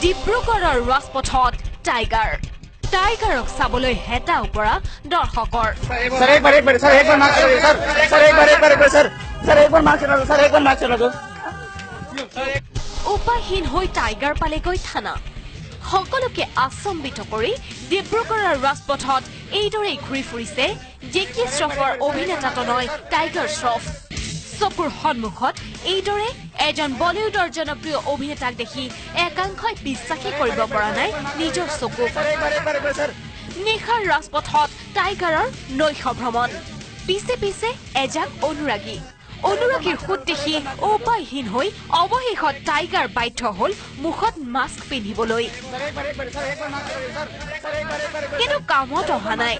ডিব্ৰুগড়ৰ ৰাজপথত টাইগাৰ টাইগাৰক চাবলৈ হেতা ওপৰা দৰ্শকৰ উপায়হীন হৈ টাইগাৰ পালেগৈ থানা সকলোকে আচম্বিত কৰি ডিব্ৰুগড়ৰ ৰাজপথত এইদৰে ঘূৰি ফুৰিছে জেকি শ্ৰফৰ অভিনেতাতনয় টাইগাৰ শ্ৰফ চকুৰ সন্মুখত এইদৰে এজন বলিউডৰ জনপ্ৰিয় অভিনেতাক দেখি একাংশই বিশ্বাসেই কৰিব পৰা নাই নিজৰ চকু নিশাৰ ৰাজপথত টাইগাৰৰ নৈশ ভ্ৰমণ পিছে পিছে এজাক অনুৰাগীৰ সুত দেখি উপায়হীন হৈ অৱশেষত টাইগাৰ বাধ্য হল মুখত মাস্ক পিন্ধিবলৈ কিন্তু কামত অহা নাই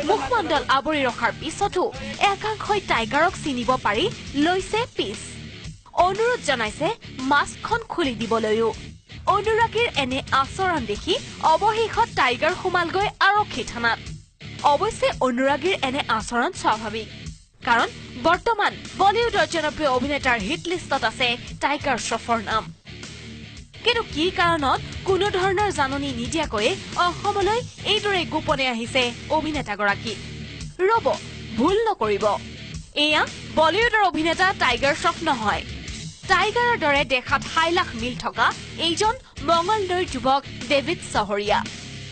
মুখমণ্ডল আৱৰি ৰখাৰ পিছতো একাংশই টাইগাৰক চিনিব পাৰি লৈছে পিছ অনুৰোধ জনাইছে মাস্কখন খুলি দিবলৈও অনুৰাগীৰ এনে আচৰণ দেখি অৱশেষত টাইগাৰ সোমালগৈ আৰক্ষী থানাত অৱশ্যে অনুৰাগীৰ এনে আচৰণ স্বাভাৱিক কাৰণ বৰ্তমান বলিউডৰ জনপ্ৰিয় অভিনেতাৰ হিট লিষ্টত আছে টাইগাৰ শ্ৰফৰ নাম কিন্তু কি কাৰণত কোনো ধৰণৰ জাননী নিদিয়াকৈ অসমলৈ এইদৰে গোপনে আহিছে অভিনেতাগৰাকী ৰব ভুল নকৰিব এয়া বলিউডৰ অভিনেতা টাইগাৰ শ্ৰফ নহয় টাইগাৰৰ দৰে দেখাত হাইলাখ মিল থকা এইজন মংগলদৈৰ যুৱক ডেভিড চহৰীয়া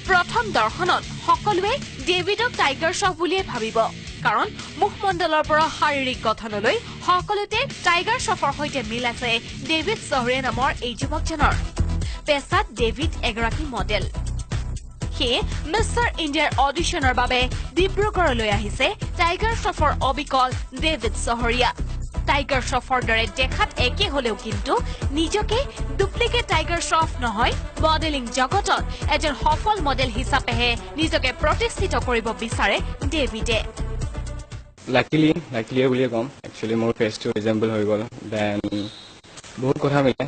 প্ৰথম দৰ্শনত সকলোৱে ডেভিডক টাইগাৰ শ্ৰফ বুলিয়ে ভাবিব কাৰণ মুখমণ্ডলৰ পৰা শাৰীৰিক গঠনলৈ সকলোতে টাইগাৰ শ্ৰফৰ সৈতে মিল আছে ডেভিড চহৰীয়া নামৰ এই যুৱকজনৰ পেছাত ডেভিড এগৰাকী মডেল সেয়ে মিষ্টাৰ ইণ্ডিয়াৰ অডিশ্যনৰ বাবে ডিব্ৰুগড়লৈ আহিছে টাইগাৰ শ্ৰফৰ অবিকল ডেভিড চহৰীয়া টাইগাৰ শ্ৰফৰ দৰে দেখাত একে হলেও কিন্তু নিজকে ডুপ্লিকেট টাইগাৰ শ্ৰফ নহয় মডেলিং জগতত এজন সফল মডেল হিচাপেহে নিজকে প্ৰতিষ্ঠিত কৰিব বিচাৰে ডেভিডে Luckily বুলিয়ে কম একচুয়ালি মোৰ ফেসটো ৰিজেম্বল হৈ গল দেন বহুত কথা মিলে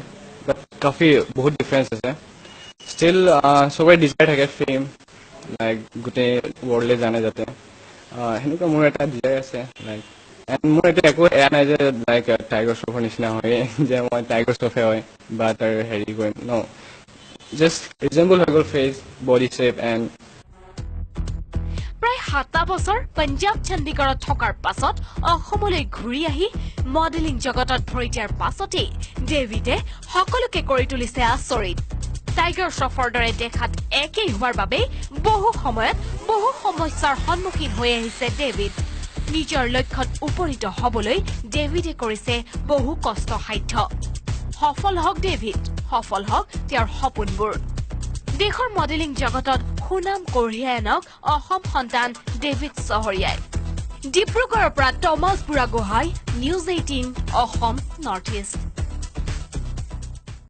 বাট কাফি বহুত ডিফাৰেন্স আছে ষ্টিল সবাই ডিজায়াৰ থাকে ফেম লাইক গোটেই ৱৰ্ল্ডলে জানে যাতে হেনেকুৱা মোৰ এটা ডিজায়াৰ আছে লাইক এণ্ড মোৰ এটা একো এয়া নাই যে লাইক টাইগাৰ শ্ৰফৰ নিচিনা হয় যে মই টাইগাৰ শ্ৰফে হয় বা তাৰ হেৰি কৰিম ন জাষ্ট ৰিজেম্বল হৈ গল ফেচ বডি শেপ এণ্ড প্ৰায় 7 বছৰ পঞ্জাৱ চণ্ডীগড়ত থকাৰ পাছত অসমলৈ ঘূৰি আহি মডেলিং জগতত ভৰি দিয়াৰ পাছতেই ডেভিডে সকলোকে কৰি তুলিছে আচৰিত টাইগাৰ শ্ৰফৰ দৰে দেখাত একেই হোৱাৰ বাবে বহু সময়ত বহু সমস্যাৰ সন্মুখীন হৈ আহিছে ডেভিড নিজৰ লক্ষ্যত উপনীত হবলৈ ডেভিডে কৰিছে বহু কষ্টসাধ্য সফল হওক ডেভিড সফল হওক তেওঁৰ সপোনবোৰ দেশৰ মডেলিং জগতত সুনাম কঢ়িয়াই আনক অসম সন্তান ডেভিড চহৰীয়াই ডিব্ৰুগড়ৰ পৰা Thomas Buragohain news 18 Assam north east